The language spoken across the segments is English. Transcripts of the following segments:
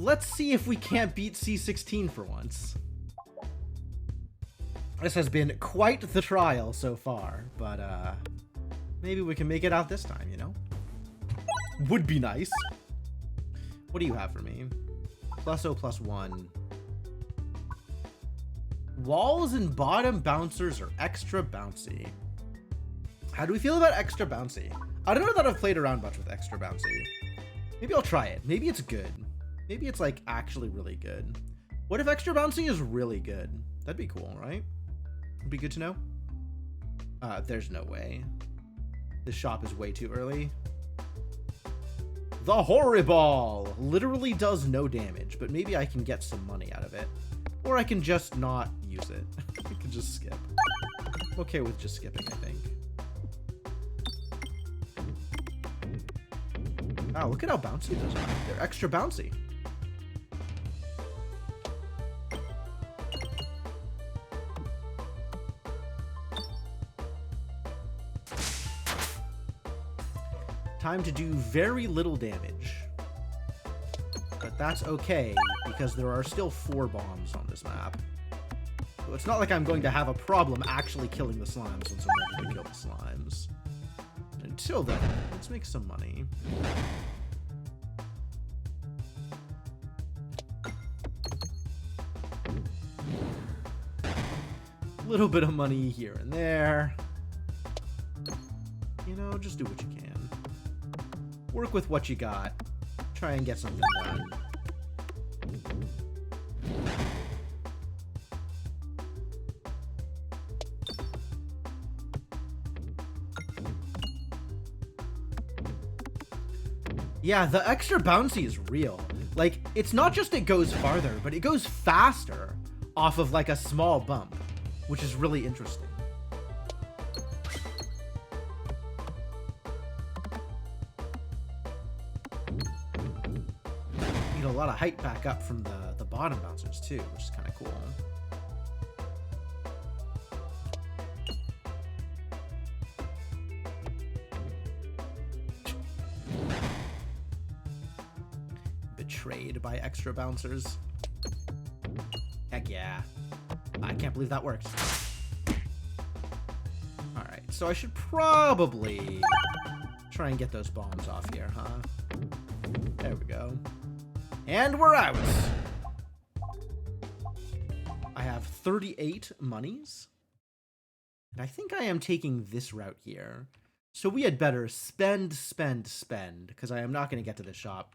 Let's see if we can't beat C16 for once. This has been quite the trial so far, but maybe we can make it out this time, you know? Would be nice. What do you have for me? +0, +1. Walls and bottom bouncers are extra bouncy. How do we feel about extra bouncy? I don't know that I've played around much with extra bouncy. Maybe I'll try it. Maybe it's good. Maybe it's like actually really good. What if extra bouncy is really good? That'd be cool, right? It'd be good to know. There's no way. This shop is way too early. The Horriball literally does no damage, but maybe I can get some money out of it. Or I can just not use it. I can just skip. I'm okay with just skipping, I think. Wow, look at how bouncy those are. They're extra bouncy. Time to do very little damage. But that's okay, because there are still 4 bombs on this map. So it's not like I'm going to have a problem actually killing the slimes once I'm ready to kill the slimes. Until then, let's make some money. A little bit of money here and there. You know, just do what you can. Work with what you got. Try and get something done. Yeah, the extra bouncy is real. Like, it's not just it goes farther, but it goes faster off of like a small bump, which is really interesting. You get a lot of height back up from the bottom bouncers too, which is kind of cool. Betrayed by extra bouncers. Heck yeah. I can't believe that worked. Alright, so I should probably try and get those bombs off here, huh? There we go. And we're out! I have 38 monies. And I think I am taking this route here. So we had better spend, because I am not going to get to the shop.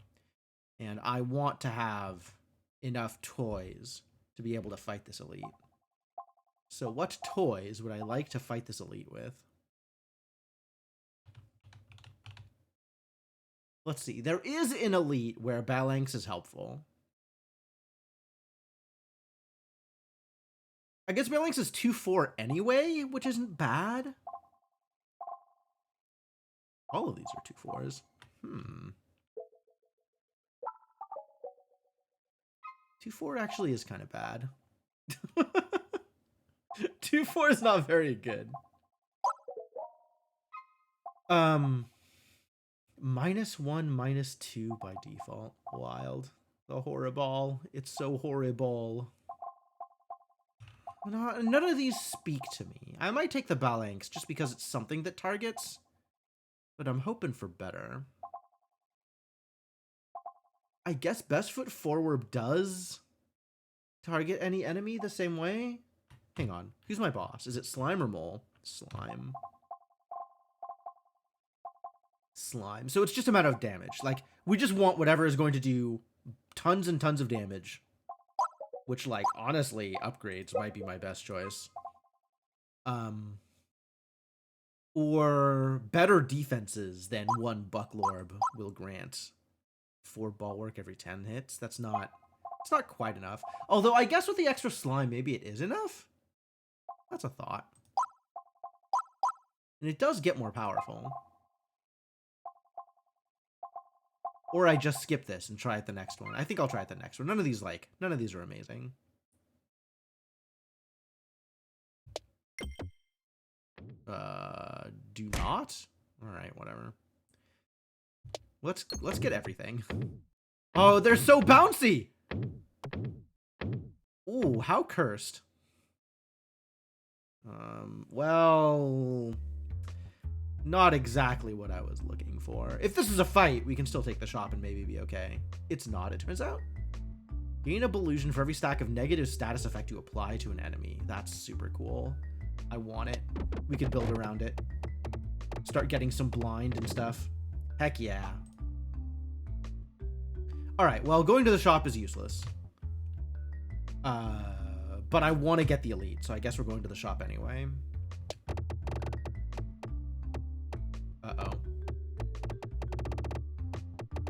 And I want to have enough toys to be able to fight this elite. So what toys would I like to fight this elite with? Let's see. There is an elite where Balanx is helpful. I guess Balanx is 2-4 anyway, which isn't bad. All of these are 2-4s. 2-4 actually is kind of bad. 2-4 is not very good. -1, -2 by default. Wild. The Horriball. It's so horrible. None of these speak to me. I might take the Balanx just because it's something that targets, but I'm hoping for better. I guess Best Foot Forward does target any enemy the same way. Hang on. Who's my boss? Is it Slime or Mole? Slime. Slime. So it's just a matter of damage. Like, we just want whatever is going to do tons and tons of damage. Which, like, honestly, upgrades might be my best choice. Or better defenses than 1 Bucklorb will grant. 4 bulwark every 10 hits. It's not quite enough. Although I guess with the extra slime, maybe it is enough. That's a thought. And it does get more powerful. Or I just skip this and try it the next one. I think I'll try it the next one. None of these are amazing. Do not? Alright, whatever. Let's get everything. Oh, they're so bouncy. Ooh, how cursed. Well, not exactly what I was looking for. If this is a fight, we can still take the shop and maybe be okay. It's not, it turns out. Gain a illusion for every stack of negative status effect you apply to an enemy. That's super cool. I want it. We could build around it. Start getting some blind and stuff. Heck yeah. Alright, well, going to the shop is useless. But I want to get the elite, so I guess we're going to the shop anyway. Uh-oh.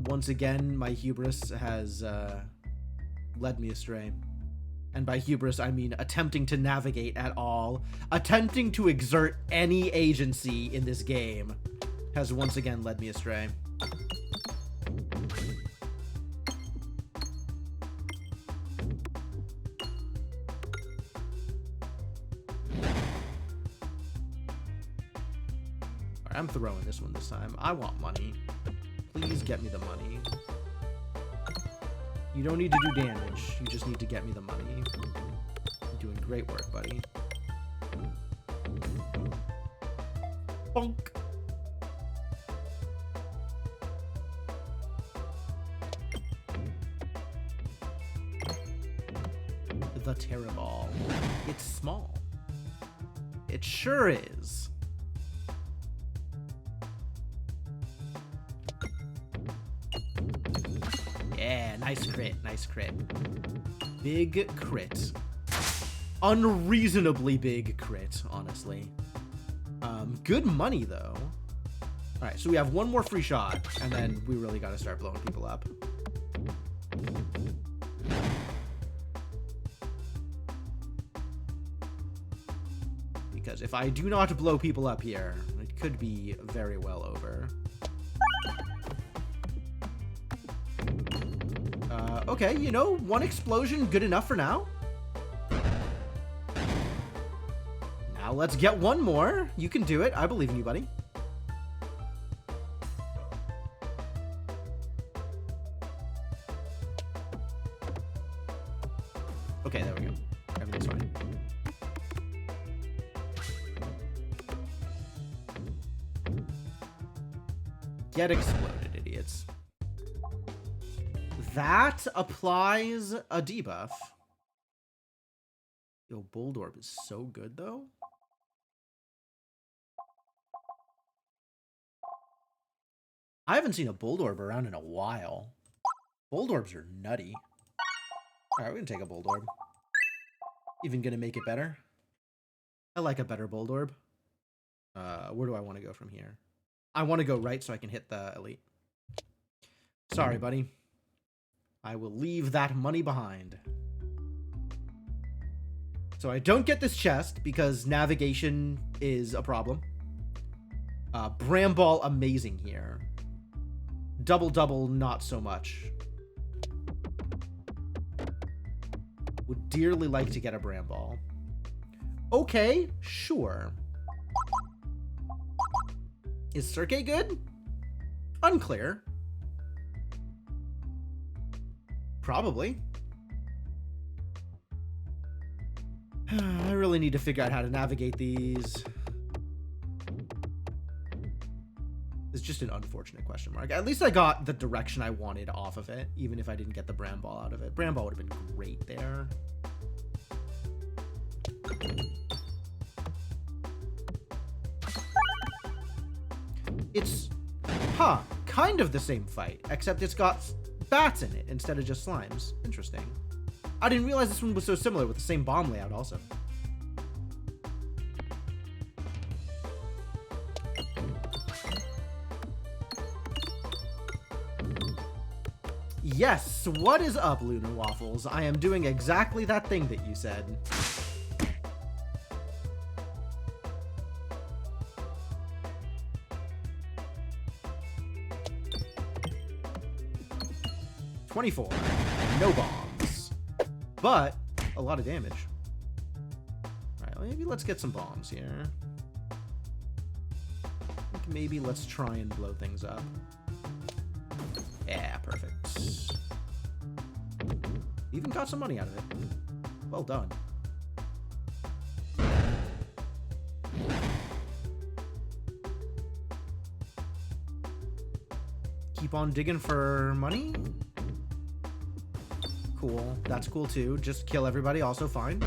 Once again, my hubris has led me astray. And by hubris, I mean attempting to navigate at all, attempting to exert any agency in this game has once again led me astray. I'm throwing this one this time. I want money. Please get me the money. You don't need to do damage. You just need to get me the money. You're doing great work, buddy. Bonk. The Terra Ball. It's small. It sure is. Yeah, nice crit, nice crit. Big crit. Unreasonably big crit, honestly. Good money, though. Alright, so we have one more free shot, and then we really gotta start blowing people up. Because if I do not blow people up here, it could be very well over. Okay, you know, one explosion good enough for now. Now let's get one more. You can do it. I believe in you, buddy. Okay, there we go. Everything's fine. Get exploded, idiots. That applies a debuff. Yo, Bulldorb is so good, though. I haven't seen a Bulldorb around in a while. Bulldarbs are nutty. Alright, we're gonna take a Bulldorb. Even gonna make it better. I like a better Bulldorb. Where do I want to go from here? I want to go right so I can hit the elite. Sorry, buddy. I will leave that money behind. So I don't get this chest because navigation is a problem. Bramball, amazing here. Double, not so much. Would dearly like to get a Bramball. Okay, sure. Is Cirque good? Unclear. Probably. I really need to figure out how to navigate these. It's just an unfortunate question mark. At least I got the direction I wanted off of it, even if I didn't get the Bramball out of it. Bramball would have been great there. It's, kind of the same fight, except it's got bats in it instead of just slimes. Interesting. I didn't realize this one was so similar with the same bomb layout also. Yes, what is up, Lunar Waffles? I am doing exactly that thing that you said. $24. No bombs. But a lot of damage. Alright, maybe let's get some bombs here. I think maybe let's try and blow things up. Yeah, perfect. Even got some money out of it. Well done. Keep on digging for money. Cool. That's cool too. Just kill everybody, also fine.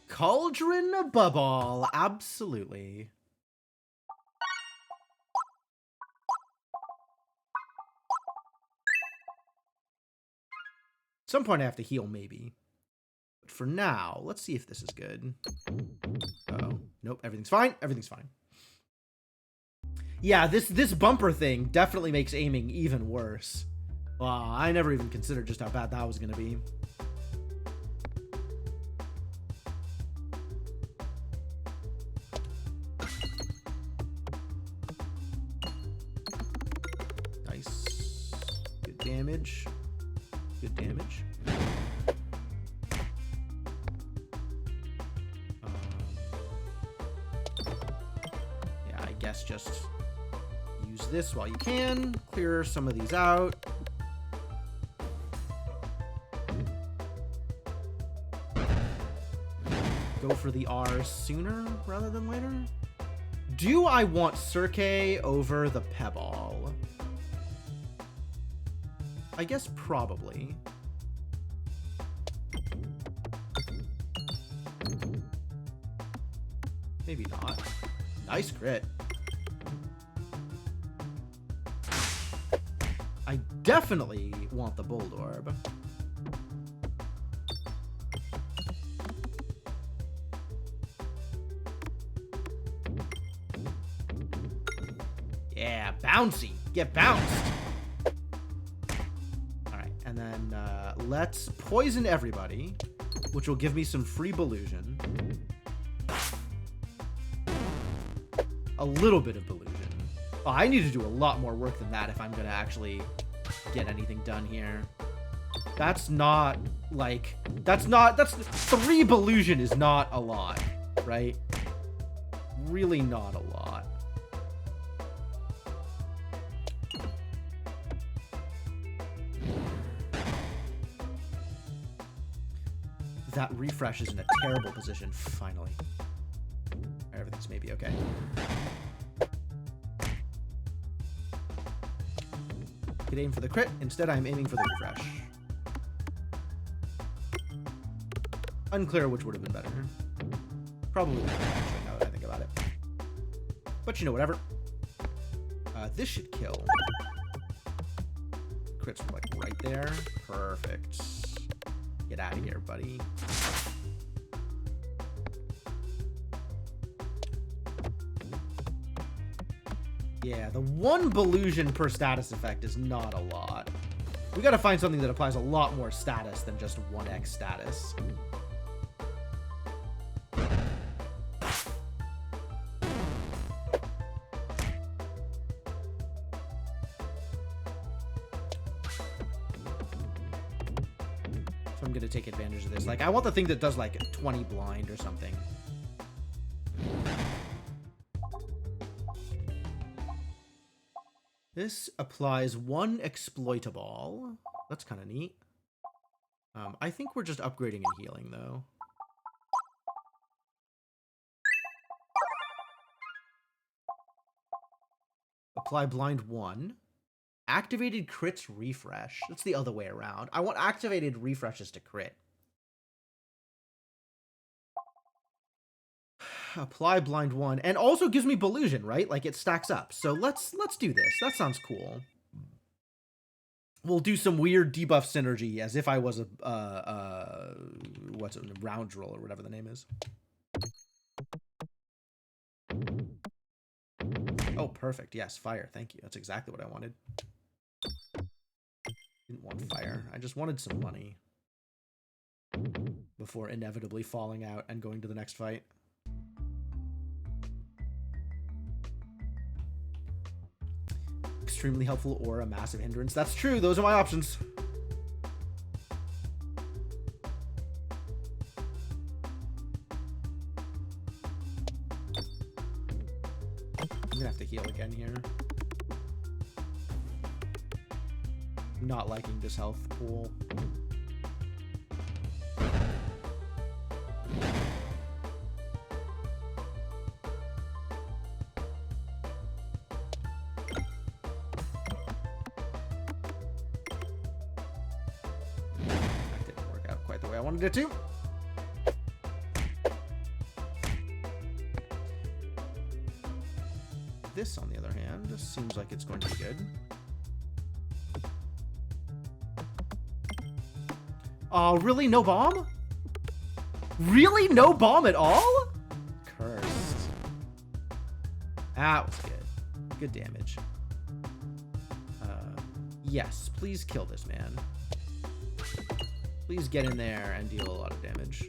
Cauldron Bubble. Absolutely. At some point I have to heal, maybe. But for now, let's see if this is good. Uh-oh. Nope, everything's fine. Everything's fine. Yeah, this bumper thing definitely makes aiming even worse. Wow, I never even considered just how bad that was going to be. Nice. Good damage. Good damage. Yeah, I guess just use this while you can. Clear some of these out. Go for the R sooner rather than later. Do I want Cirque over the Pebble? I guess probably. Maybe not. Nice crit. I definitely want the Bold Orb. Yeah, bouncy. Get bounced. Alright, and then let's poison everybody, which will give me some free Belusion. A little bit of Belusion. Oh, I need to do a lot more work than that if I'm going to actually get anything done here. That's not, like, that's 3 Belusion is not a lot, right? Really not a lot. That refresh is in a terrible position, finally. Everything's maybe okay. Could aim for the crit. Instead, I'm aiming for the refresh. Unclear which would have been better. Probably better, actually, now that I think about it. But you know, whatever. This should kill. Crit's like right there. Perfect. Get out of here, buddy. Yeah, the 1 Belusion per status effect is not a lot. We gotta find something that applies a lot more status than just 1x status. So I'm gonna take advantage of this. Like, I want the thing that does like 20 blind or something. This applies 1 exploitable. That's kind of neat. I think we're just upgrading and healing, though. Apply blind 1. Activated crits refresh. That's the other way around. I want activated refreshes to crit. Apply blind 1, and also gives me Belusion, right? Like, it stacks up. So let's do this. That sounds cool. We'll do some weird debuff synergy as if I was a what's it, round roll or whatever the name is. Oh, perfect. Yes, fire. Thank you. That's exactly what I wanted. Didn't want fire. I just wanted some money before inevitably falling out and going to the next fight. Extremely helpful or a massive hindrance. That's true. Those are my options. I'm gonna have to heal again here. not liking this health pool. That didn't work out quite the way I wanted it to. This, on the other hand, seems like it's going to be good. Oh, really? No bomb? Really? No bomb at all? Cursed. That was good. Good damage. Yes, please kill this man. Please get in there and deal a lot of damage.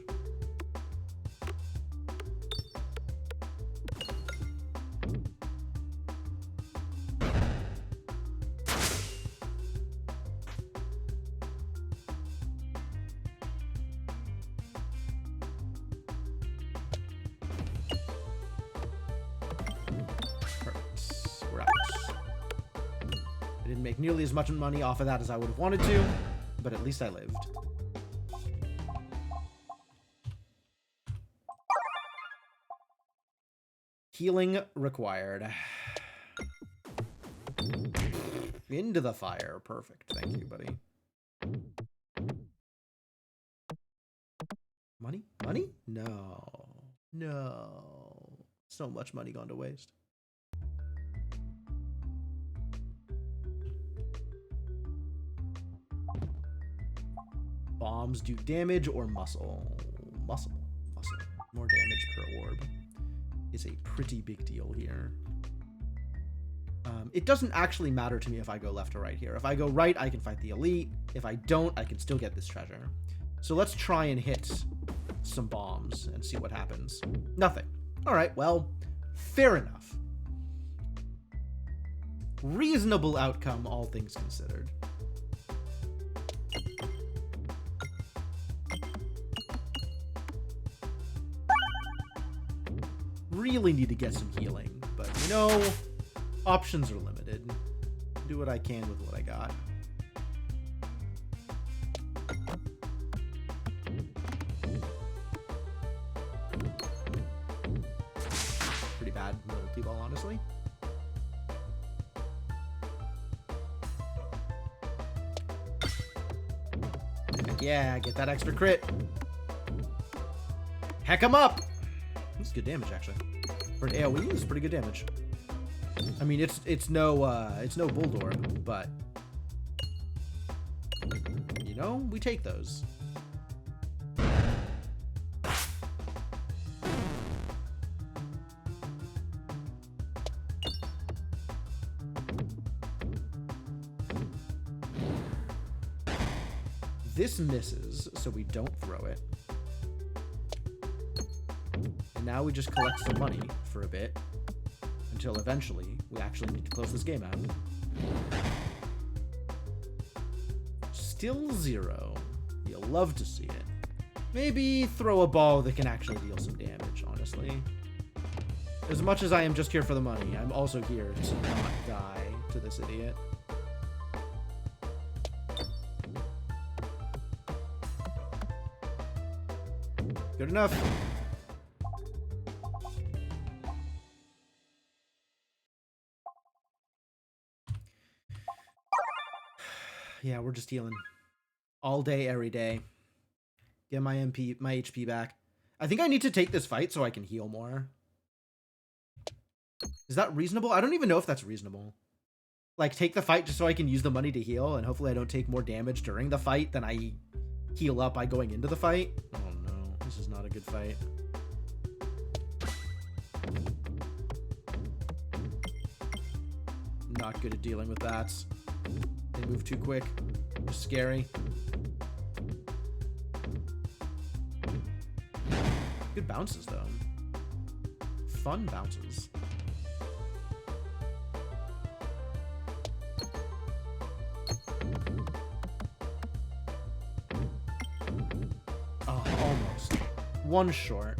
Nearly as much money off of that as I would have wanted to, but at least I lived. Healing required. Into the fire. Perfect. Thank you, buddy. Money? Money? No. No. So much money gone to waste. Bombs do damage or muscle. Muscle. More damage per orb is a pretty big deal here. It doesn't actually matter to me if I go left or right here. If I go right, I can fight the elite. If I don't, I can still get this treasure. So let's try and hit some bombs and see what happens. Nothing. All right, well, fair enough. Reasonable outcome, all things considered. Really need to get some healing, but you know, options are limited. Do what I can with what I got. Pretty bad multi-ball, honestly. Heck yeah, get that extra crit. Heck 'em up! That's good damage, actually. For an AoE, it's pretty good damage. I mean, it's no Bulldor, but you know, we take those. This misses, so we don't throw it. And now we just collect some money for a bit until eventually we actually need to close this game out. Still 0. You'll love to see it. Maybe throw a ball that can actually deal some damage, honestly. As much as I am just here for the money, I'm also here to not die to this idiot. Good enough. Yeah, we're just healing all day, every day. Get my HP back. I think I need to take this fight so I can heal more. Is that reasonable? I don't even know if that's reasonable. Like, take the fight just so I can use the money to heal, and hopefully I don't take more damage during the fight than I heal up by going into the fight. Oh no, this is not a good fight. Not good at dealing with bats. They move too quick. They're scary. Good bounces, though. Fun bounces. Oh, almost. One short.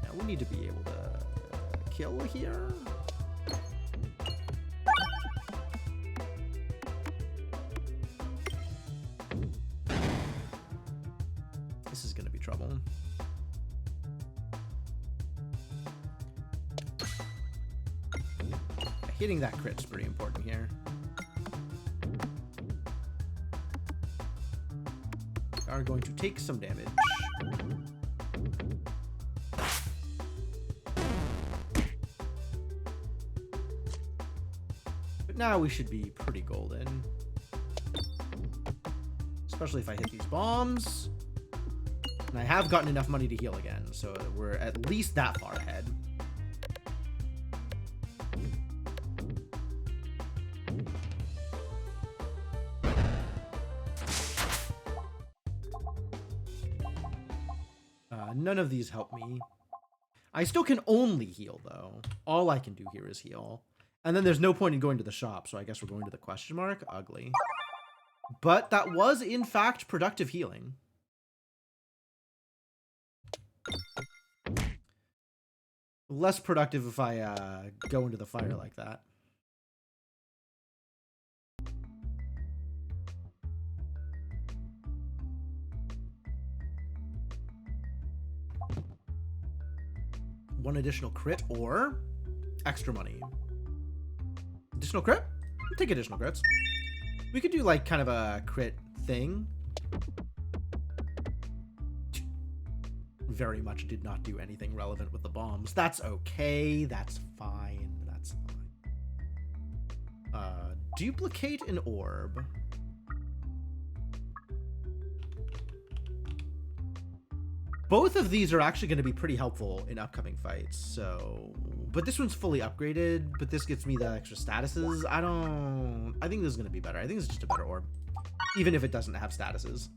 Now we need to be able to kill here. this is going to be trouble. Hitting that crit's pretty important here. We are going to take some damage. But now we should be pretty golden. Especially if I hit these bombs. And I have gotten enough money to heal again, so we're at least that far ahead. None of these help me. I still can only heal, though. All I can do here is heal. And then there's no point in going to the shop, so I guess we're going to the question mark. Ugly. But that was, in fact, productive healing. Less productive if I go into the fire like that. One additional crit or extra money. Additional crit? I'll take additional crits. We could do like kind of a crit thing. Very much did not do anything relevant with the bombs. That's okay. That's fine. That's fine. Duplicate an orb. Both of these are actually going to be pretty helpful in upcoming fights, so... But this one's fully upgraded, but this gets me the extra statuses. I think this is going to be better. I think it's just a better orb. Even if it doesn't have statuses.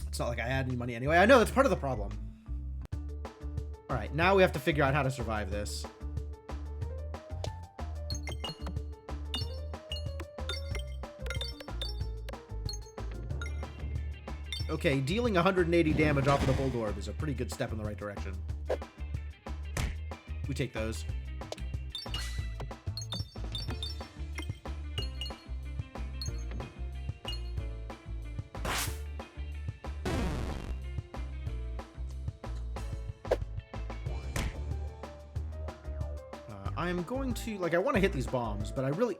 It's not like I had any money anyway. I know, that's part of the problem. Alright, now we have to figure out how to survive this. Okay, dealing 180 damage off of the Bold Orb is a pretty good step in the right direction. We take those. I'm going to, like, I want to hit these bombs, but I really...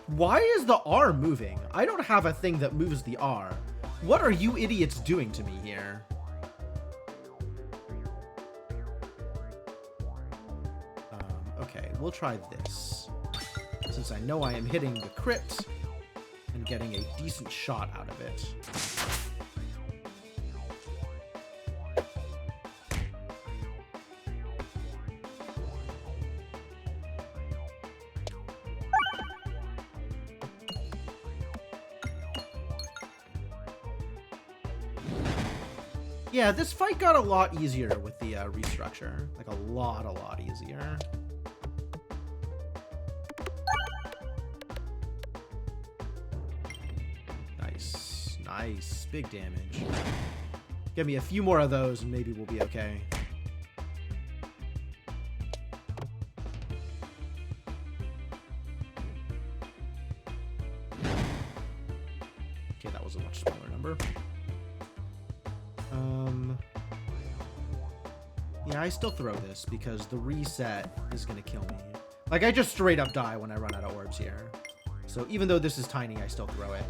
Why is the R moving? I don't have a thing that moves the R. What are you idiots doing to me here? Okay, we'll try this. Since I know I am hitting the crit and getting a decent shot out of it. Yeah, this fight got a lot easier with the restructure. Like, a lot easier. Nice. Nice. Big damage. Give me a few more of those and maybe we'll be okay. Okay, that was a much smaller number. Yeah, I still throw this because the reset is going to kill me. Like, I just straight up die when I run out of orbs here. So even though this is tiny, I still throw it.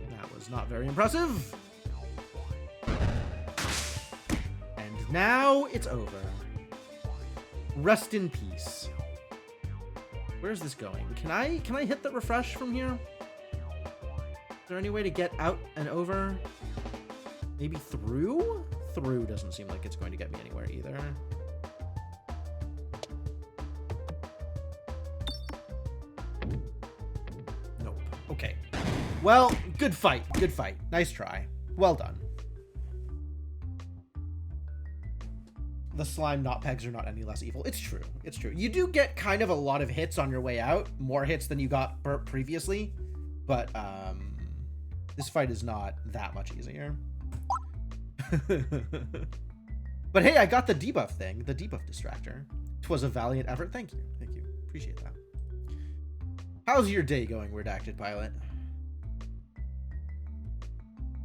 That was not very impressive. And now it's over. Rest in peace. Where's this going? Can I hit the refresh from here? Is there any way to get out and over? Maybe through? Through doesn't seem like it's going to get me anywhere either. Nope. Okay. Well, good fight. Good fight. Nice try. Well done. The slime not pegs are not any less evil. It's true. It's true. You do get kind of a lot of hits on your way out. More hits than you got previously. But this fight is not that much easier. But hey, I got the debuff thing, the debuff distractor. 'Twas a valiant effort. Thank you. Thank you. Appreciate that. How's your day going, Redacted Pilot?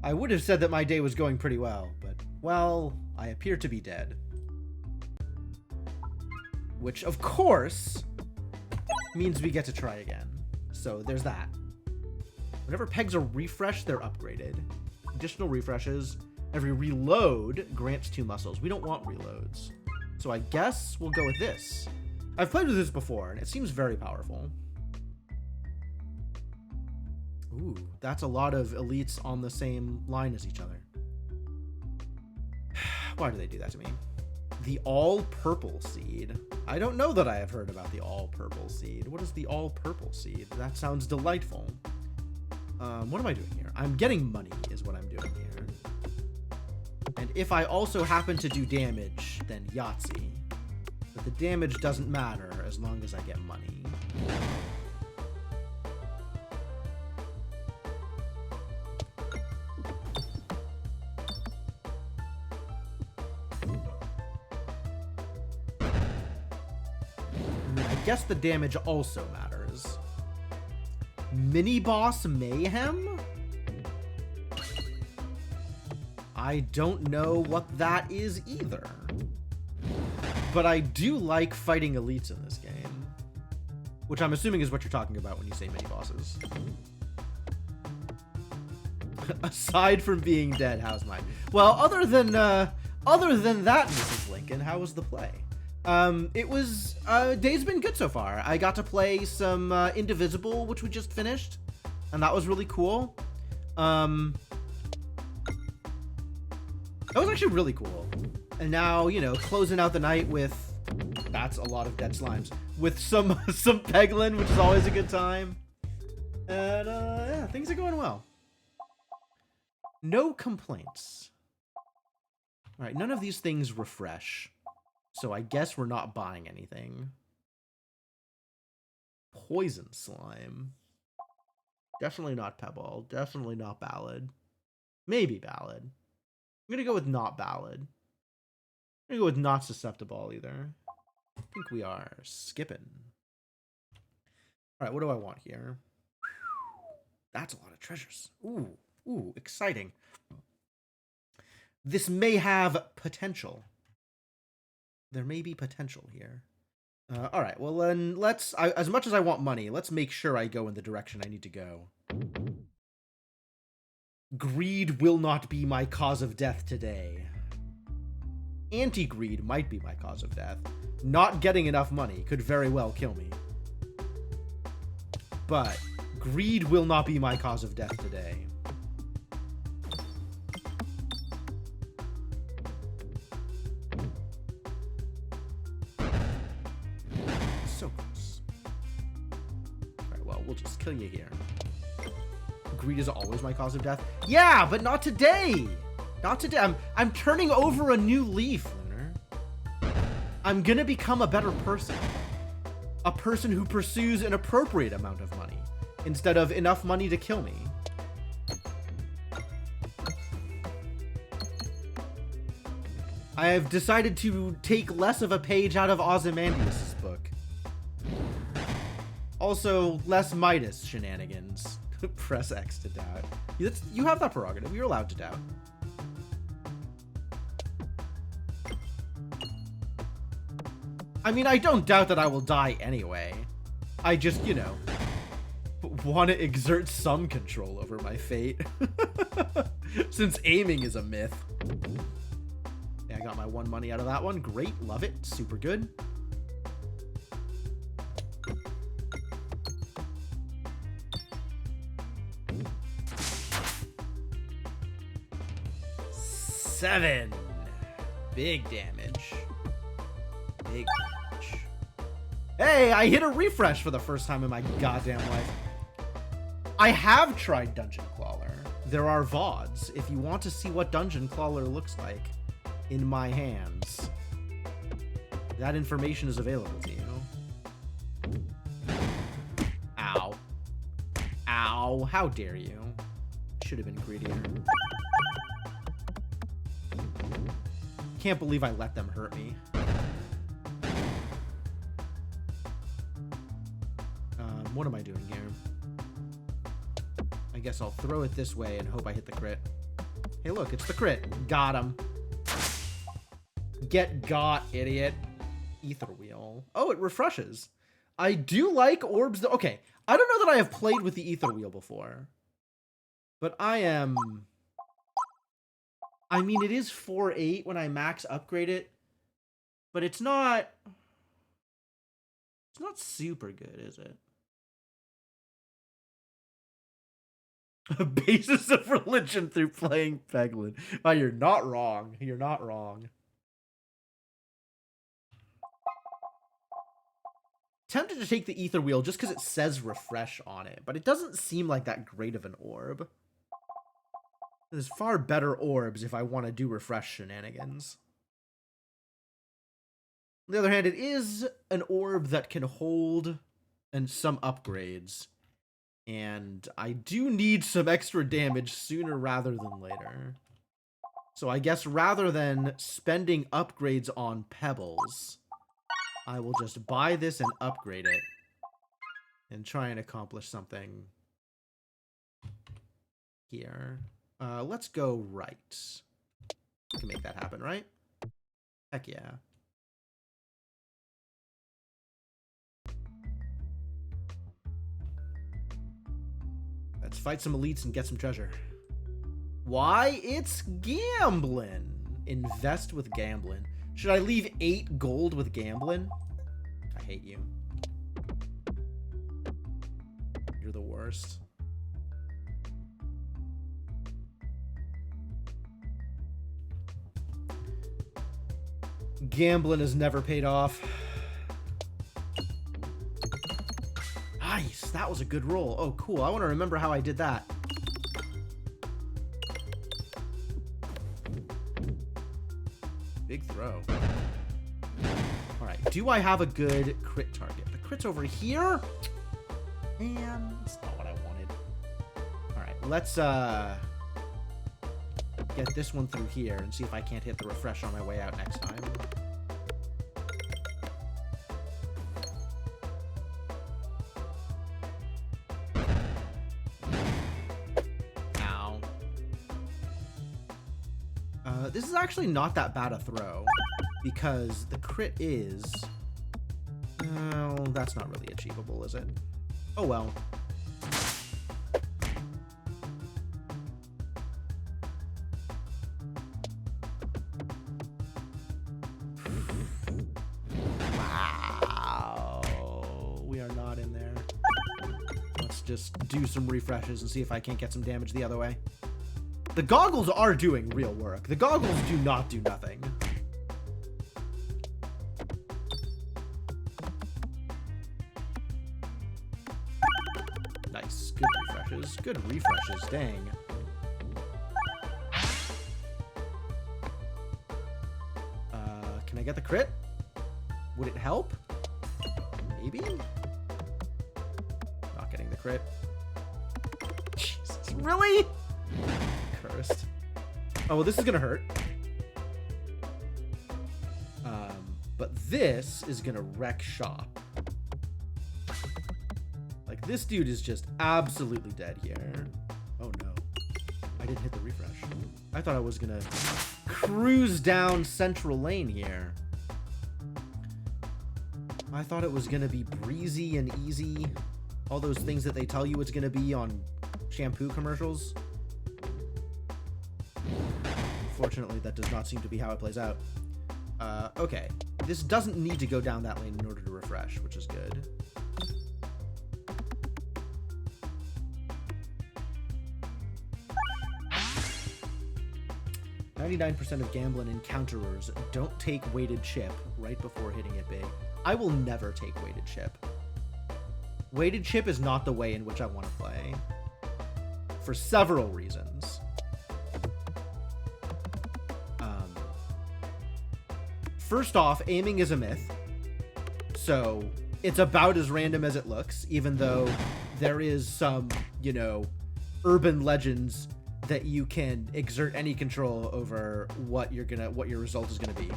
I would have said that my day was going pretty well, but, well, I appear to be dead. Which, of course, means we get to try again. So there's that. Whenever pegs are refreshed, they're upgraded. Additional refreshes. Every reload grants 2 muscles. We don't want reloads. So I guess we'll go with this. I've played with this before, and it seems very powerful. Ooh, that's a lot of elites on the same line as each other. Why do they do that to me? The all-purple seed. I don't know that I have heard about the all-purple seed. What is the all-purple seed? That sounds delightful. What am I doing here? I'm getting money is what I'm doing here. And if I also happen to do damage, then Yahtzee. But the damage doesn't matter as long as I get money. I guess the damage also matters. Mini boss mayhem? I don't know what that is either. But I do like fighting elites in this game. Which I'm assuming is what you're talking about when you say mini bosses. Aside from being dead, how's mine? Well, other than that, Mrs. Lincoln, how was the play? It was, day's been good so far. I got to play some, Indivisible, which we just finished, and that was really cool. That was actually really cool. And now, you know, closing out the night with, that's a lot of dead slimes, with some Peglin, which is always a good time. And, yeah, things are going well. No complaints. All right, none of these things refresh. So I guess we're not buying anything. Poison slime. Definitely not Pebble. Definitely not Ballad. Maybe Ballad. I'm going to go with not Ballad. I'm going to go with not Susceptible either. I think we are skipping. All right, what do I want here? That's a lot of treasures. Ooh, ooh, exciting. This may have potential. There may be potential here. All right, well then let's, as much as I want money, let's make sure I go in the direction I need to go. Greed will not be my cause of death today. Anti-greed might be my cause of death. Not getting enough money could very well kill me. But greed will not be my cause of death today. So close. Alright, well, we'll just kill you here. Greed is always my cause of death? Yeah, but not today! Not today. I'm turning over a new leaf, Lunar. I'm gonna become a better person. A person who pursues an appropriate amount of money, instead of enough money to kill me. I have decided to take less of a page out of Ozymandias' book. Also, less Midas shenanigans. Press X to doubt. You have that prerogative. You're allowed to doubt. I mean, I don't doubt that I will die anyway. I just, you know, want to exert some control over my fate. Since aiming is a myth. Yeah, I got my 1 money out of that one. Great. Love it. Super good. Seven. Big damage. Big damage. Hey, I hit a refresh for the first time in my goddamn life. I have tried Dungeon Crawler. There are VODs if you want to see what Dungeon Crawler looks like in my hands. That information is available to you. Ow. Ow. How dare you? Should have been greedier. can't believe I let them hurt me. What am I doing here? I guess I'll throw it this way and hope I hit the crit. Hey, look, it's the crit. Got him. Get got, idiot. Ether wheel. Oh, it refreshes. I do like orbs. Okay, I don't know that I have played with the ether wheel before, but I mean, it is 4.8 when I max upgrade it, but it's not super good, is it? A basis of religion through playing Peglin. Oh, you're not wrong. You're not wrong. Tempted to take the ether wheel just because it says refresh on it, but it doesn't seem like that great of an orb. There's far better orbs if I want to do refresh shenanigans. On the other hand, it is an orb that can hold and some upgrades. And I do need some extra damage sooner rather than later. So I guess rather than spending upgrades on pebbles, I will just buy this and upgrade it. And try and accomplish something here. Let's go right. We can make that happen, right? Heck yeah. Let's fight some elites and get some treasure. Why? It's gambling. Invest with gambling. Should I leave 8 gold with gambling? I hate you. You're the worst. Gambling has never paid off. Nice, that was a good roll. Oh, cool. I want to remember how I did that. Big throw. All right, do I have a good crit target? The crit's over here? Man, that's not what I wanted. All right, let's get this one through here and see if I can't hit the refresh on my way out next time. This is actually not that bad a throw, because the crit is... Well, that's not really achievable, is it? Oh well. Wow. We are not in there. Let's just do some refreshes and see if I can't get some damage the other way. The goggles are doing real work. The goggles do not do nothing. Nice. Good refreshes. Good refreshes. Dang. Can I get the crit? Would it help? Maybe? Not getting the crit. Jesus. Really? Cursed. Oh, well, this is gonna hurt. But this is gonna wreck shop. Like, this dude is just absolutely dead here. Oh no. I didn't hit the refresh. I thought I was gonna cruise down central lane here. I thought it was gonna be breezy and easy. All those things that they tell you it's gonna be on shampoo commercials. Unfortunately, that does not seem to be how it plays out. Okay. This doesn't need to go down that lane in order to refresh, which is good. "99% of gambling encounterers don't take weighted chip right before hitting it big." I will never take weighted chip. Weighted chip is not the way in which I want to play. For several reasons. First off, aiming is a myth. So it's about as random as it looks, even though there is some, you know, urban legends that you can exert any control over what your result is gonna be.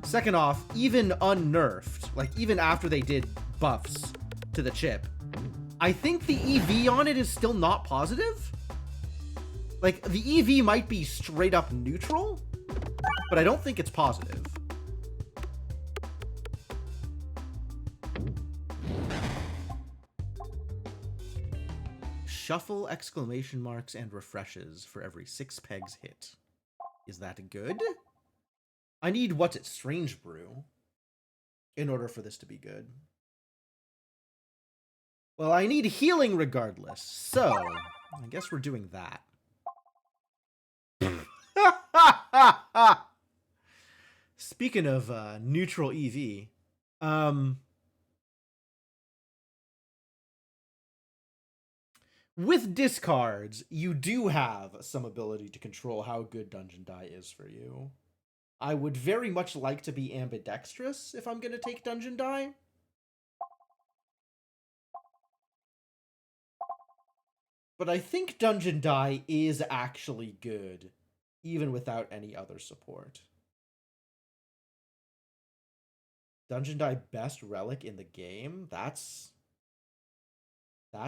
Second off, even unnerfed, like even after they did buffs to the chip, I think the EV on it is still not positive. Like, the EV might be straight up neutral, but I don't think it's positive. Shuffle exclamation marks and refreshes for every 6 pegs hit. Is that good? I need, what's it, Strange Brew, in order for this to be good. Well, I need healing regardless, so I guess we're doing that. Speaking of neutral EV, with discards, you do have some ability to control how good Dungeon Die is for you. I would very much like to be ambidextrous if I'm going to take Dungeon Die. But I think Dungeon Die is actually good, even without any other support. Dungeon Die best relic in the game? That's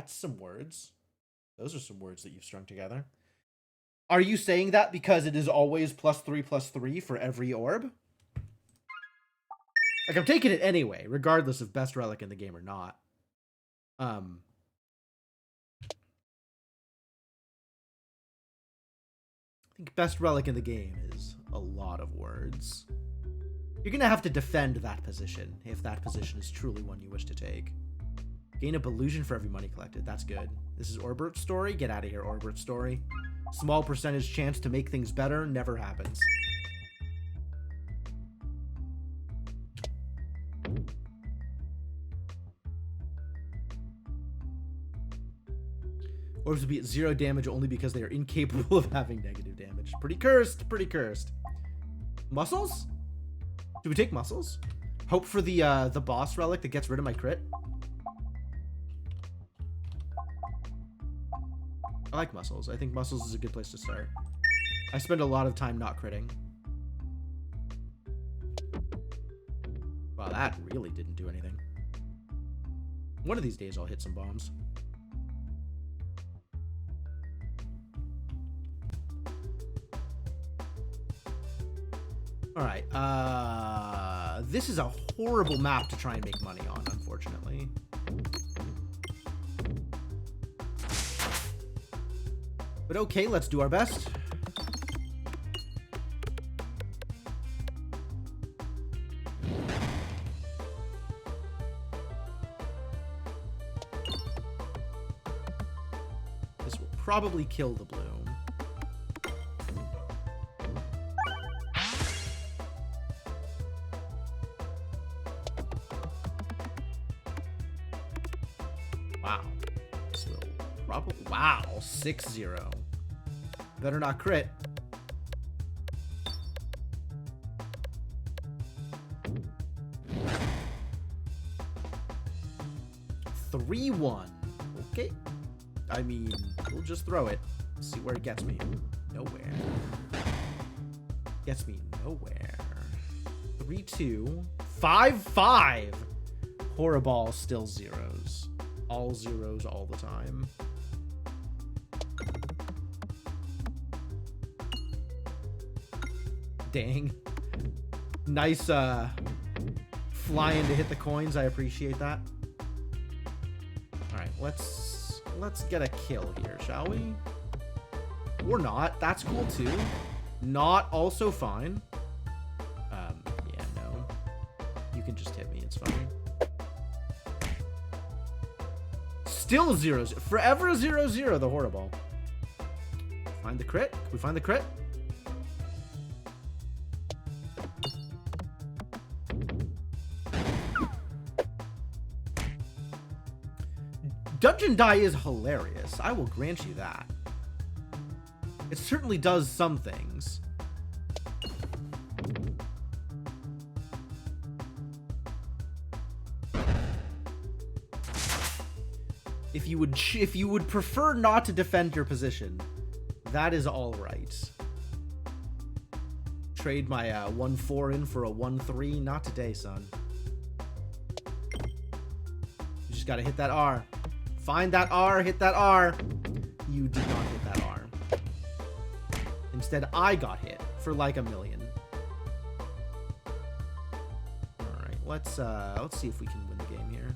some words. Those are some words that you've strung together. Are you saying that because it is always +3/+3 for every orb? Like, I'm taking it anyway, regardless of best relic in the game or not. I think best relic in the game is a lot of words. You're going to have to defend that position, if that position is truly one you wish to take. Gain up illusion for every money collected. That's good. This is Orbert's story. Get out of here, Orbert's story. Small percentage chance to make things better never happens. Orbs will be at 0 damage only because they are incapable of having negative damage. Pretty cursed. Pretty cursed. Muscles? Do we take muscles? Hope for the boss relic that gets rid of my crit. I like muscles. I think muscles is a good place to start. I spend a lot of time not critting. Wow, that really didn't do anything. One of these days I'll hit some bombs. Alright, this is a horrible map to try and make money on, unfortunately. But okay, let's do our best. This will probably kill the bloom. Wow. This will probably... Wow, 6-0. Better not crit. $3-1. Okay. I mean, we'll just throw it. See where it gets me. Nowhere. Gets me nowhere. 3-2. 5-5. Horrible, still zeros. All zeros all the time. Dang. Nice flying to hit the coins. I appreciate that. Alright, let's get a kill here, shall we? Or not. That's cool too. Not also fine. Yeah, no. You can just hit me, it's fine. Still zeros. Forever 0-0, the horrible. Find the crit. Can we find the crit? Dungeon Die is hilarious. I will grant you that. It certainly does some things. If if you would prefer not to defend your position, that is all right. Trade my 1-4 in for a 1-3. Not today, son. You just gotta hit that R. Find that R, hit that R. You did not hit that R. Instead, I got hit for like a million. All right, let's see if we can win the game here.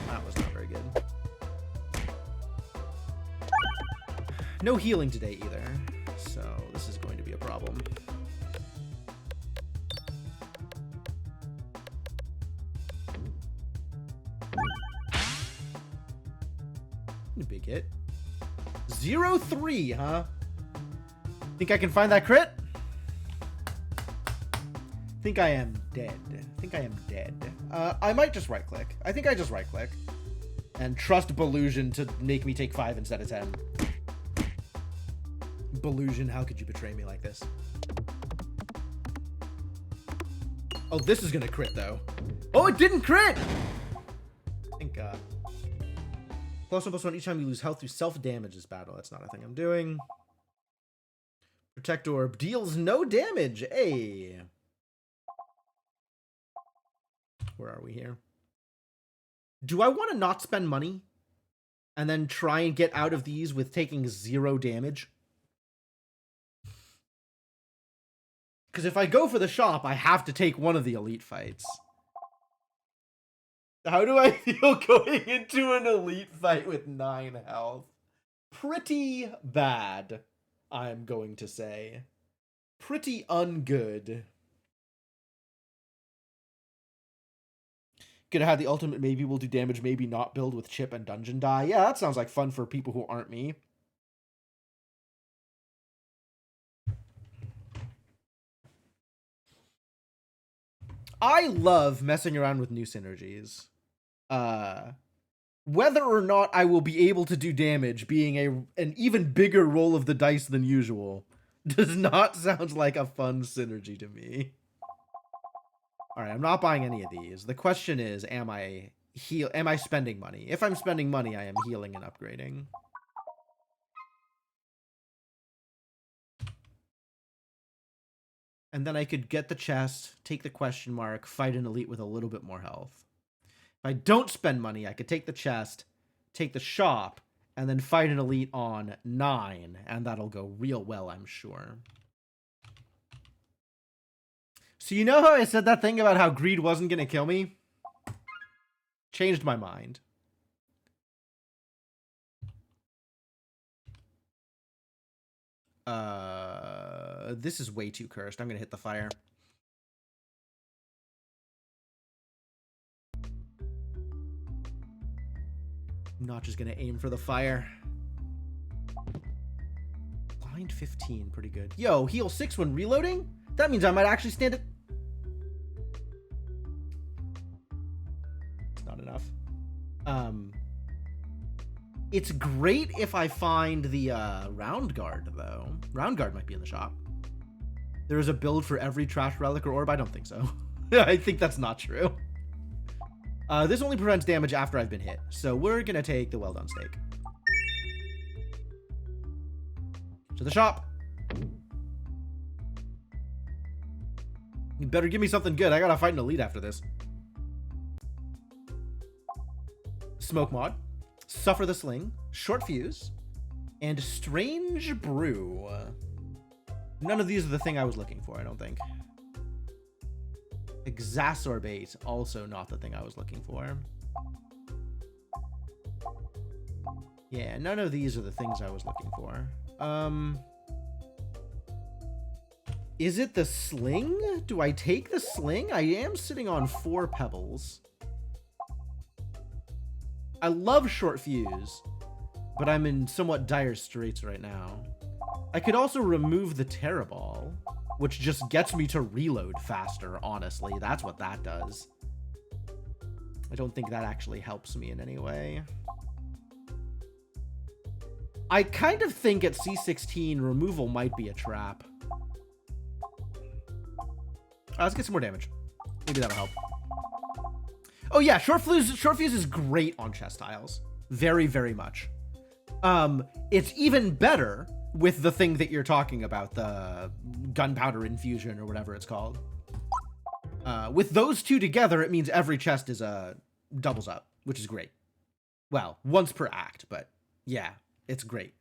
That was not very good. No healing today either, so this is going to be a problem. Big hit. 0-3, huh? Think I can find that crit? Think I am dead. Think I am dead. I might just right click. I think I just right click. And trust Belusion to make me take 5 instead of 10. Belusion, how could you betray me like this? Oh, this is gonna crit though. Oh, it didn't crit! Thank God. +1/+1 each time you lose health through self-damage this battle. That's not a thing I'm doing. Protect Orb deals no damage. Hey. Where are we here? Do I want to not spend money and then try and get out of these with taking 0 damage? Because if I go for the shop, I have to take one of the elite fights. How do I feel going into an elite fight with 9 health? Pretty bad, I'm going to say. Pretty ungood. Gonna have the ultimate maybe will do damage, maybe not build with chip and dungeon die. Yeah, that sounds like fun for people who aren't me. I love messing around with new synergies. Whether or not I will be able to do damage being an even bigger roll of the dice than usual does not sound like a fun synergy to me. Alright, I'm not buying any of these. The question is, am I spending money? If I'm spending money, I am healing and upgrading. And then I could get the chest, take the question mark, fight an elite with a little bit more health. If I don't spend money, I could take the chest, take the shop, and then fight an elite on 9, and that'll go real well, I'm sure. So you know how I said that thing about how greed wasn't going to kill me? Changed my mind. This is way too cursed. I'm going to hit the fire. I'm not just going to aim for the fire. Blind 15, pretty good. Yo, heal 6 when reloading? That means I might actually stand it. It's not enough. It's great if I find the round guard, though. Round guard might be in the shop. There is a build for every trash relic or orb? I don't think so. I think that's not true. This only prevents damage after I've been hit, so we're gonna take the well done steak. To the shop. You better give me something good. I gotta fight an elite after this. Smoke mod, Suffer the Sling, Short Fuse, and Strange Brew. None of these are the thing I was looking for, I don't think. Exacerbate, also not the thing I was looking for. Yeah, none of these are the things I was looking for. Is it the sling? Do I take the sling? I am sitting on 4 pebbles. I love Short Fuse, but I'm in somewhat dire straits right now. I could also remove the Terra Ball, which just gets me to reload faster, honestly. That's what that does. I don't think that actually helps me in any way. I kind of think at C16, removal might be a trap. Let's get some more damage. Maybe that'll help. Oh yeah, short fuse is great on chest tiles. Very, very much. It's even better with the thing that you're talking about, the gunpowder infusion or whatever it's called. With those two together, it means every chest is doubles up, which is great. Well, once per act, but yeah, it's great.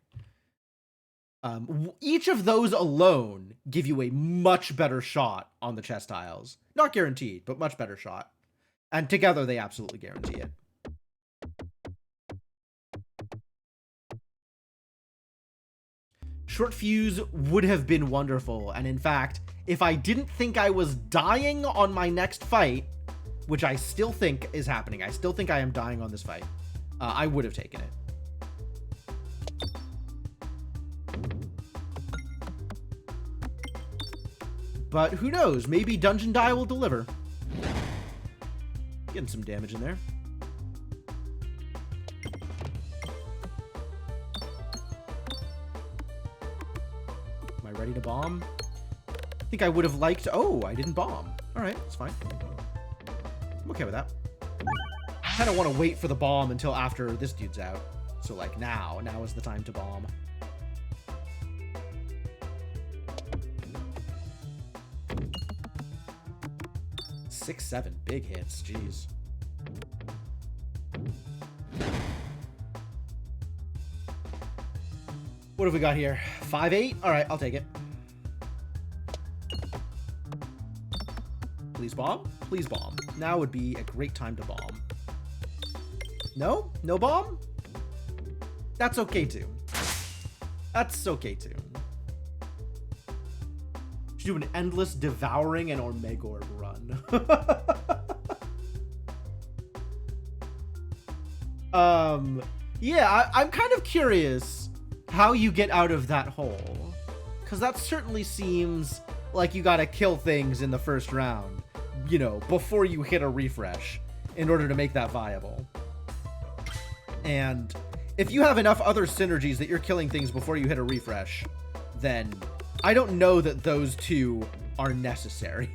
Each of those alone give you a much better shot on the chest tiles. Not guaranteed, but much better shot. And together, they absolutely guarantee it. Short fuse would have been wonderful. And in fact, if I didn't think I was dying on my next fight, which I still think is happening, I still think I am dying on this fight, I would have taken it. But who knows? Maybe Dungeon Die will deliver. Getting some damage in there. Am I ready to bomb? I think I would have liked... Oh, I didn't bomb. All right, that's fine. I'm okay with that. I kind of want to wait for the bomb until after this dude's out. So, like, now is the time to bomb. Six, 7 big hits, jeez. What have we got here? 5-8? All right, I'll take it. Please bomb? Please bomb. Now would be a great time to bomb. No? No bomb? That's okay too. That's okay too. Should do an endless devouring and Ormegorb run. Yeah, I'm kind of curious how you get out of that hole, because that certainly seems like you gotta kill things in the first round, you know, before you hit a refresh in order to make that viable. And if you have enough other synergies that you're killing things before you hit a refresh, then I don't know that those two are necessary.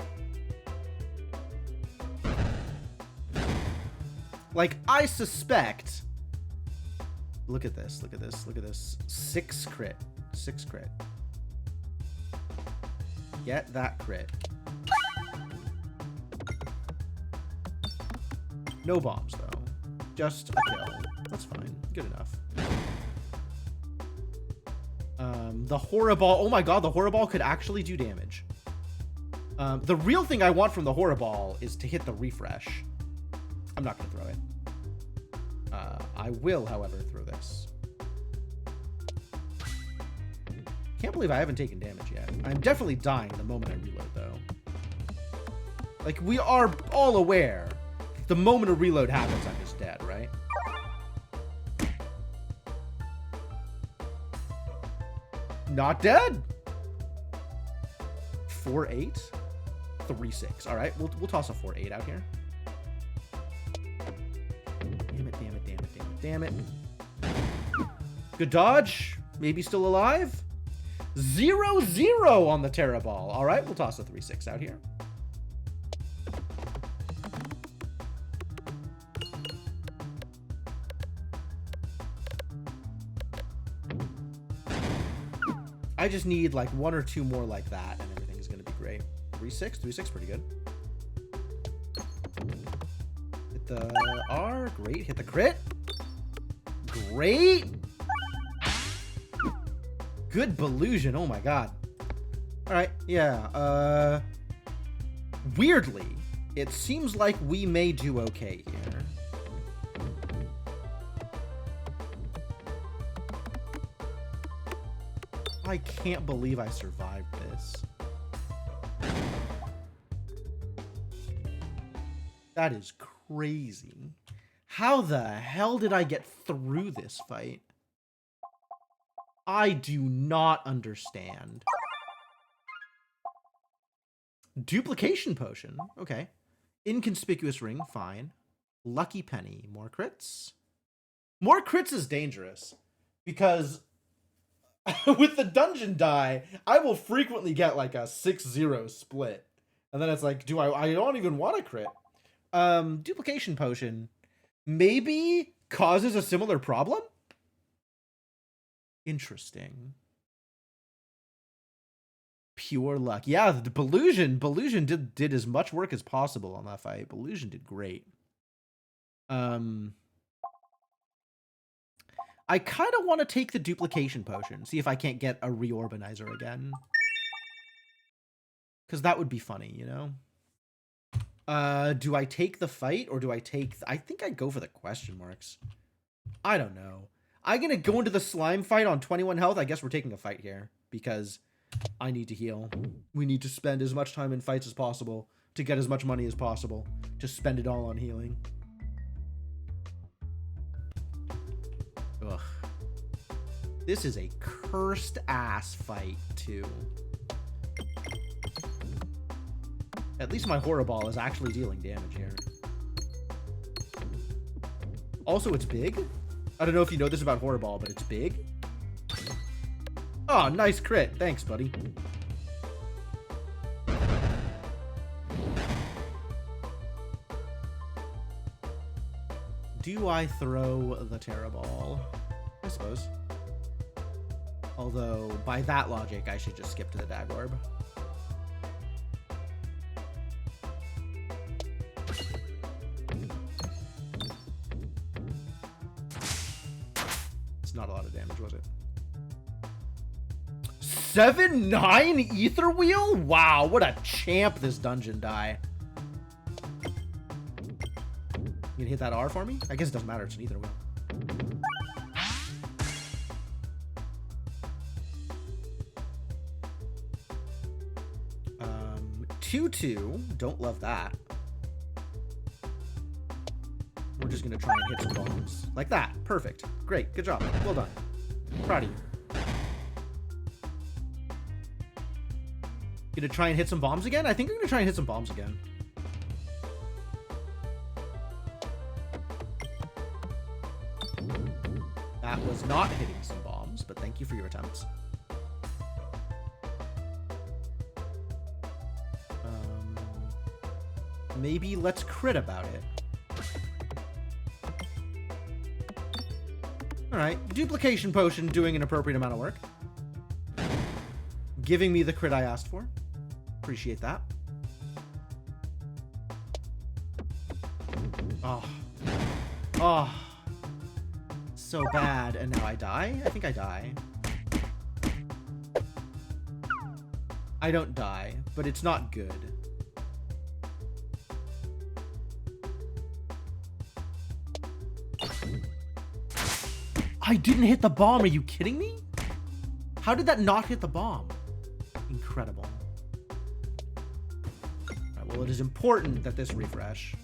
Like, I suspect... Look at this, look at this, look at this. 6 crit. 6 crit. Get that crit. No bombs, though. Just a kill. That's fine. Good enough. The Horriball. Oh my god, the Horriball could actually do damage. The real thing I want from the Horriball is to hit the refresh. I'm not going to throw it. I will, however, throw this. Can't believe I haven't taken damage yet. I'm definitely dying the moment I reload, though. Like, we are all aware. The moment a reload happens, I'm just dead, right? Not dead. 4-8? 3-6. All right, we'll toss a 4-8 out here. Damn it, damn it, damn it, damn it, damn it. Good dodge. Maybe still alive. 0-0 on the Terra Ball. All right, we'll toss a 3-6 out here. I just need like 1 or 2 more like that, and everything's gonna be great. 3-6, 3-6, pretty good. Hit the R, great. Hit the crit, great. Good Belusion, oh my god. All right, yeah. Weirdly, it seems like we may do okay here. I can't believe I survived this. That is crazy. How the hell did I get through this fight? I do not understand. Duplication potion. Okay. Inconspicuous ring. Fine. Lucky penny. More crits. More crits is dangerous because with the dungeon die, I will frequently get like a 6-0 split. And then it's like, I don't even want a crit. Duplication potion maybe causes a similar problem? Interesting. Pure luck. Yeah, the Belusion did as much work as possible on that fight. Belusion did great. I kind of want to take the duplication potion, see if I can't get a reorbanizer again. Because that would be funny, you know? Do I take the fight or do I take... I think I'd go for the question marks. I don't know. I'm going to go into the slime fight on 21 health. I guess we're taking a fight here because I need to heal. We need to spend as much time in fights as possible to get as much money as possible to spend it all on healing. Ugh. This is a cursed ass fight, too. At least my Horror Ball is actually dealing damage here. Also, it's big. I don't know if you know this about Horror Ball, but it's big. Oh, nice crit. Thanks, buddy. Do I throw the Terra Ball? I suppose. Although, by that logic, I should just skip to the Dag Orb. It's not a lot of damage, was it? 7-9 Ether Wheel? Wow, what a champ this dungeon die. You gonna hit that R for me? I guess it doesn't matter, it's an Ether Wheel. 2-2. Don't love that. We're just gonna try and hit some bombs. Like that. Perfect. Great. Good job. Well done. Proud of you. Gonna try and hit some bombs again? I think I'm gonna try and hit some bombs again. That was not hitting some bombs, but thank you for your attempts. Maybe let's crit about it. Alright, duplication potion doing an appropriate amount of work. Giving me the crit I asked for. Appreciate that. Oh. Oh. So bad, and now I die? I think I die. I don't die, but it's not good. I didn't hit the bomb. Are you kidding me? How did that not hit the bomb? Incredible. Right, well, it is important that this refresh.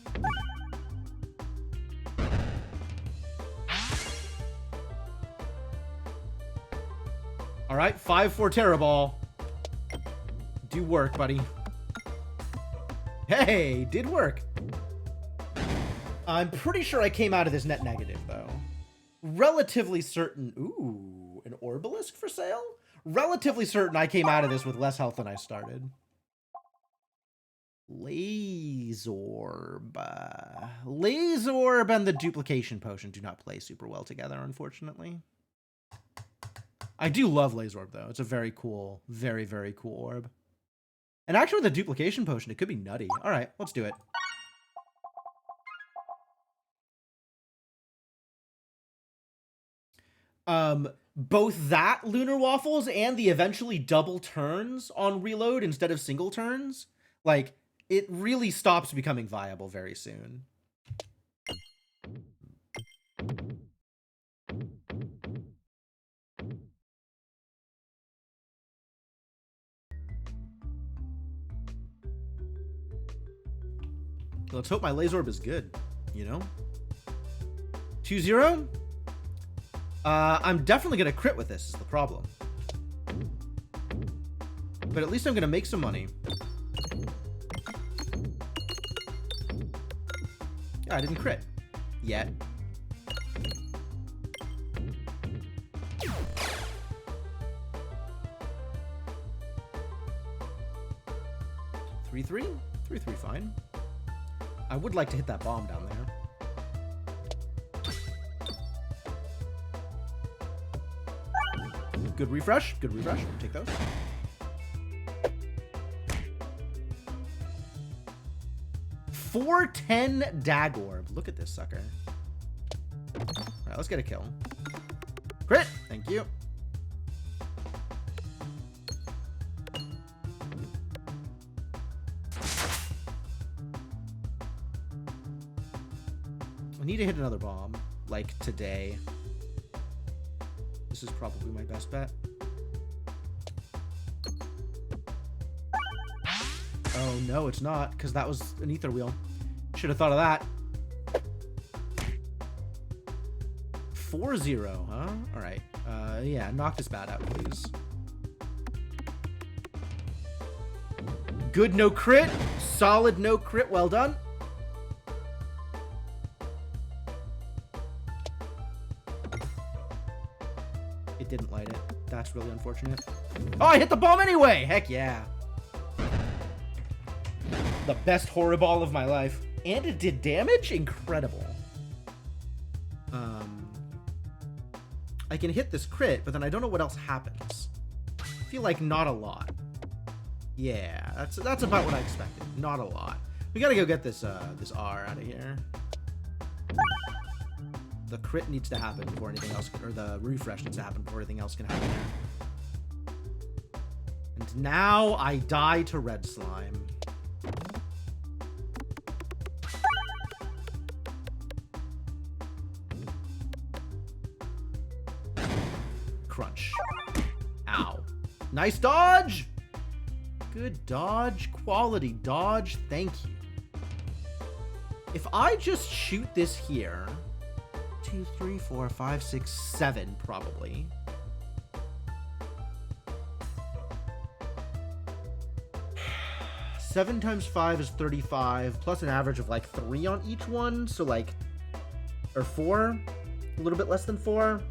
All right, 5-4 Terra Ball. Do work, buddy. Hey, did work. I'm pretty sure I came out of this net negative, though. Relatively certain. Ooh, an Orbalisk for sale? Relatively certain I came out of this with less health than I started. Lazorb. Lazorb and the duplication potion do not play super well together, unfortunately. I do love Lazorb, though. It's a very cool, very, very cool orb. And actually, with the duplication potion, it could be nutty. All right, let's do it. Both that Lunar Waffles and the eventually double turns on reload instead of single turns, like, it really stops becoming viable very soon. Let's hope my Lazorb is good, you know? 2-0? I'm definitely going to crit with this, is the problem. But at least I'm going to make some money. Yeah, I didn't crit. Yet. Three, 3-3, fine. I would like to hit that bomb down there. Good refresh. Good refresh. Take those. $410 Dag Orb. Look at this sucker. All right, let's get a kill. Crit. Thank you. I need to hit another bomb, like today. This is probably my best bet. Oh, no, it's not, because that was an ether wheel. Should have thought of that. 4-0, huh? All right. Yeah, knock this bat out, please. Good no crit. Solid no crit. Well done. It didn't light it. That's really unfortunate. Oh, I hit the bomb anyway! Heck yeah. The best horror-ball of my life. And it did damage? Incredible. I can hit this crit, but then I don't know what else happens. I feel like not a lot. Yeah, that's about what I expected. Not a lot. We gotta go get this this R out of here. The crit needs to happen before anything else can, or the refresh needs to happen before anything else can happen there. And now I die to red slime. Crunch. Ow. Nice dodge! Good dodge. Quality dodge. Thank you. If I just shoot this here... 2, 3, 4, 5, 6, 7, probably. Seven times 5 is 35, plus an average of like 3 on each one, so like, or 4, a little bit less than 4.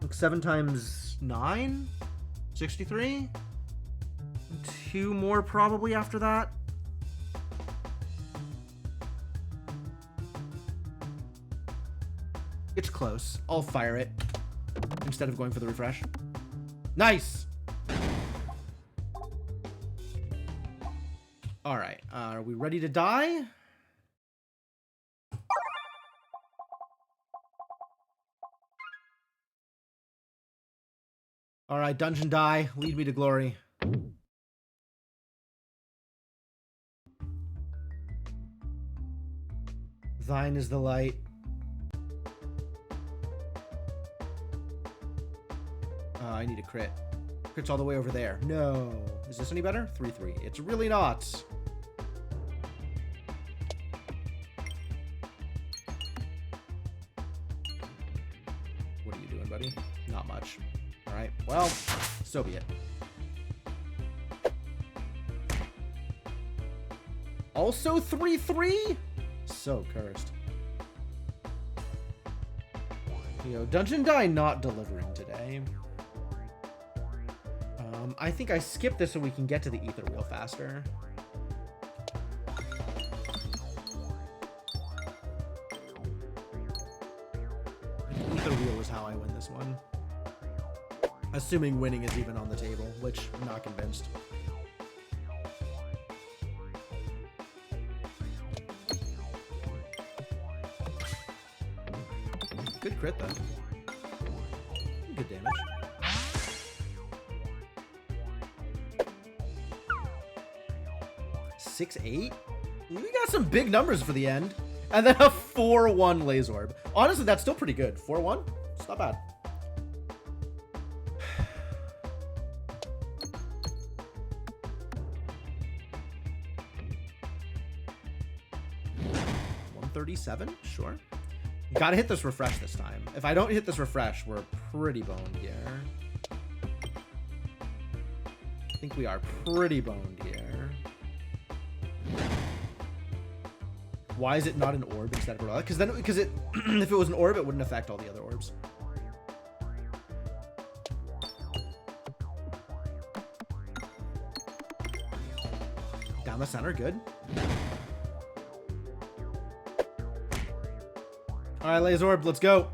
Like 7 times 9, 63. 2 more probably after that. It's close. I'll fire it instead of going for the refresh. Nice! Alright, are we ready to die? Alright, dungeon die. Lead me to glory. Thine is the light. I need a crit. Crit's all the way over there. No. Is this any better? 3-3. It's really not. What are you doing, buddy? Not much. All right. Well, so be it. Also 3-3? So cursed. You know, Dungeon Die not delivering today. I think I skipped this so we can get to the ether wheel faster. The ether wheel is how I win this one. Assuming winning is even on the table, which I'm not convinced. Good crit though. Good damage. 6-8? We got some big numbers for the end. And then a 4-1 laser orb. Honestly, that's still pretty good. 4-1? It's not bad. $137? Sure. Gotta hit this refresh this time. If I don't hit this refresh, we're pretty boned here. I think we are pretty boned here. Why is it not an orb instead of a relic? Because if it was an orb, it wouldn't affect all the other orbs. Down Karma Center, good. Alright, Lazorb, let's go.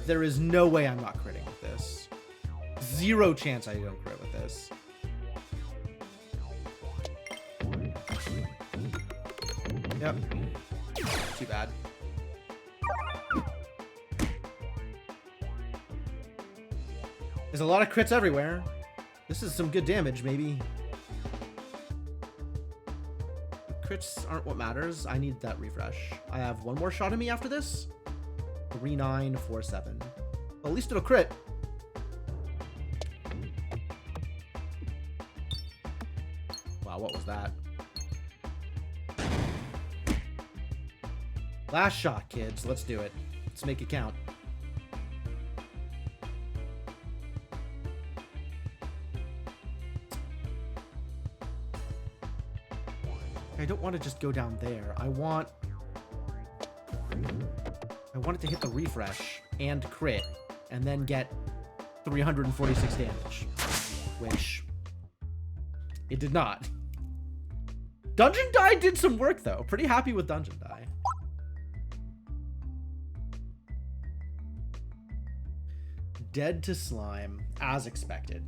There is no way I'm not critting with this. Zero chance I don't crit with this. Yep. Too bad. There's a lot of crits everywhere. This is some good damage, maybe. Crits aren't what matters. I need that refresh. I have one more shot at me after this. 3947. At least it'll crit. Wow, what was that? Last shot, kids. Let's do it. Let's make it count. I don't want to just go down there. I want it to hit the refresh and crit, and then get 346 damage, which it did not. Dungeon Die did some work, though. Pretty happy with Dungeon Die. Dead to Slime, as expected.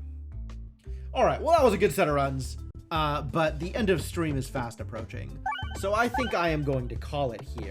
All right, well, that was a good set of runs, but the end of stream is fast approaching, so I think I am going to call it here.